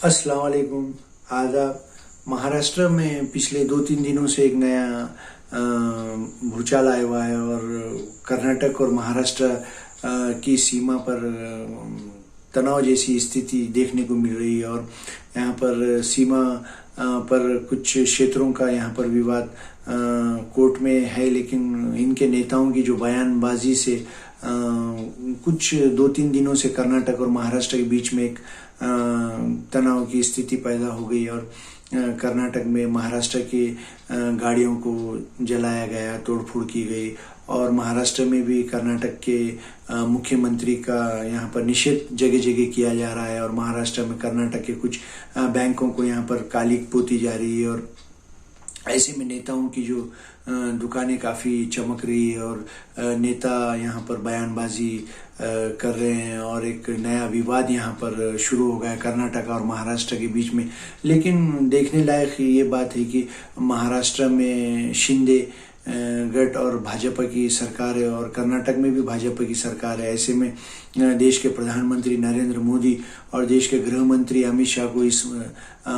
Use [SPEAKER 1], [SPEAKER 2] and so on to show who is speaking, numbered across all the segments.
[SPEAKER 1] अस्सलाम वालेकुम। आदाब। महाराष्ट्र में पिछले 2-3 दिनों से एक नया भूचाल आया हुआ है और कर्नाटक और महाराष्ट्र की सीमा पर तनाव जैसी स्थिति देखने को मिल रही है और यहाँ पर सीमा पर कुछ क्षेत्रों का यहाँ पर विवाद कोर्ट में है, लेकिन इनके नेताओं की जो बयानबाजी से कुछ 2-3 दिनों से कर्नाटक और महाराष्ट्र के बीच में एक तनाव की स्थिति पैदा हो गई और कर्नाटक में महाराष्ट्र की गाड़ियों को जलाया गया, तोड़फोड़ की गई और महाराष्ट्र में भी कर्नाटक के मुख्यमंत्री का यहाँ पर निषेध जगह जगह किया जा रहा है और महाराष्ट्र में कर्नाटक के कुछ बैंकों को यहाँ पर काली पोती जा रही है और ऐसे में नेताओं की जो दुकानें काफ़ी चमक रही है और नेता यहाँ पर बयानबाजी कर रहे हैं और एक नया विवाद यहाँ पर शुरू हो गया कर्नाटक और महाराष्ट्र के बीच में। लेकिन देखने लायक ये बात है कि महाराष्ट्र में शिंदे गट और भाजपा की सरकार है और कर्नाटक में भी भाजपा की सरकार है। ऐसे में देश के प्रधानमंत्री नरेंद्र मोदी और देश के गृह मंत्री अमित शाह को इस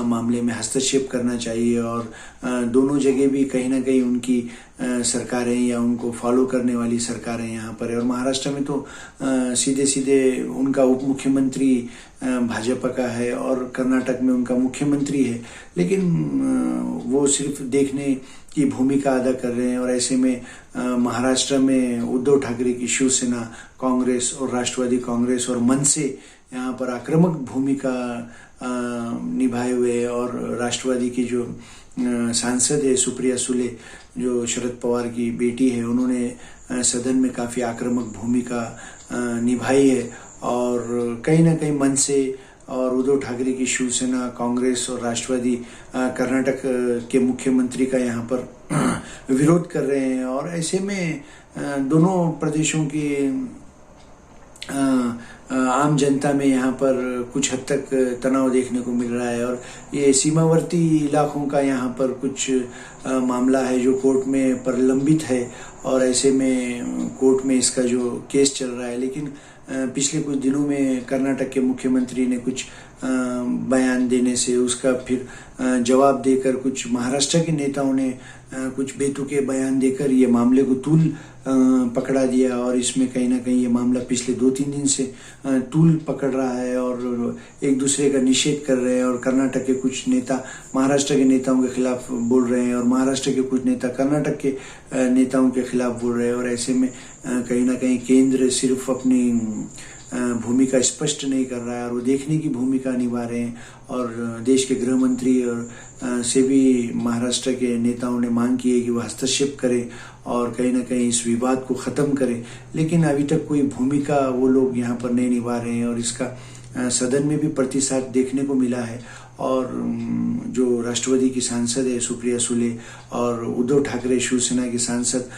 [SPEAKER 1] मामले में हस्तक्षेप करना चाहिए और दोनों जगह भी कहीं ना कहीं उनकी सरकारें या उनको फॉलो करने वाली सरकारें यहाँ पर है और महाराष्ट्र में तो सीधे सीधे उनका उप मुख्यमंत्री भाजपा का है और कर्नाटक में उनका मुख्यमंत्री है, लेकिन वो सिर्फ देखने की भूमिका अदा कर रहे हैं और ऐसे में महाराष्ट्र में उद्धव ठाकरे की शिवसेना, कांग्रेस और राष्ट्रवादी कांग्रेस और मनसे यहाँ पर आक्रामक भूमिका निभाए हुए और राष्ट्रवादी की जो सांसद है सुप्रिया सुले, जो शरद पवार की बेटी है, उन्होंने सदन में काफ़ी आक्रामक भूमिका निभाई है और कहीं ना कहीं मनसे और उद्धव ठाकरे की शिवसेना, कांग्रेस और राष्ट्रवादी कर्नाटक के मुख्यमंत्री का यहाँ पर विरोध कर रहे हैं और ऐसे में दोनों प्रदेशों की आम जनता में यहाँ पर कुछ हद तक तनाव देखने को मिल रहा है और ये सीमावर्ती इलाकों का यहाँ पर कुछ मामला है जो कोर्ट में प्रलंबित है और ऐसे में कोर्ट में इसका जो केस चल रहा है। लेकिन पिछले कुछ दिनों में कर्नाटक के मुख्यमंत्री ने कुछ बयान देने से उसका फिर जवाब देकर कुछ महाराष्ट्र के नेताओं ने कुछ बेतुके बयान देकर ये मामले को तूल पकड़ा दिया और इसमें कहीं ना कहीं ये मामला पिछले 2-3 दिन से तूल पकड़ रहा है और एक दूसरे का निषेध कर रहे हैं और कर्नाटक के कुछ नेता महाराष्ट्र के नेताओं के खिलाफ बोल रहे हैं और महाराष्ट्र के कुछ नेता कर्नाटक के नेताओं के खिलाफ बोल रहे हैं और ऐसे में कहीं ना कहीं केंद्र सिर्फ अपनी भूमिका स्पष्ट नहीं कर रहा है और वो देखने की भूमिका निभा रहे हैं और देश के गृह मंत्री और से भी महाराष्ट्र के नेताओं ने मांग की है कि वो हस्तक्षेप करे और कहीं ना कहीं इस विवाद को ख़त्म करे, लेकिन अभी तक कोई भूमिका वो लोग यहाँ पर नहीं निभा रहे हैं और इसका सदन में भी प्रतिसाद देखने को मिला है और जो राष्ट्रवादी की सांसद है सुप्रिया सुले और उद्धव ठाकरे शिवसेना के सांसद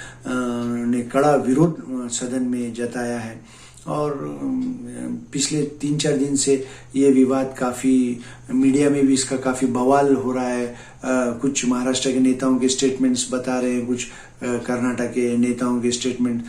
[SPEAKER 1] ने कड़ा विरोध सदन में जताया है और पिछले 3-4 दिन से ये विवाद काफ़ी मीडिया में भी इसका काफ़ी बवाल हो रहा है। कुछ महाराष्ट्र के नेताओं के स्टेटमेंट्स बता रहे हैं, कुछ कर्नाटक के नेताओं के स्टेटमेंट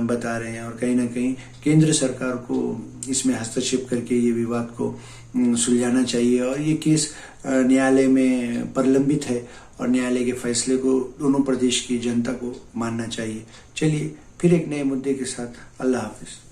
[SPEAKER 1] बता रहे हैं और कहीं ना कहीं केंद्र सरकार को इसमें हस्तक्षेप करके ये विवाद को सुलझाना चाहिए और ये केस न्यायालय में प्रलंबित है और न्यायालय के फैसले को दोनों प्रदेश की जनता को मानना चाहिए। चलिए फिर एक नए मुद्दे के साथ, अल्लाह हाफिज।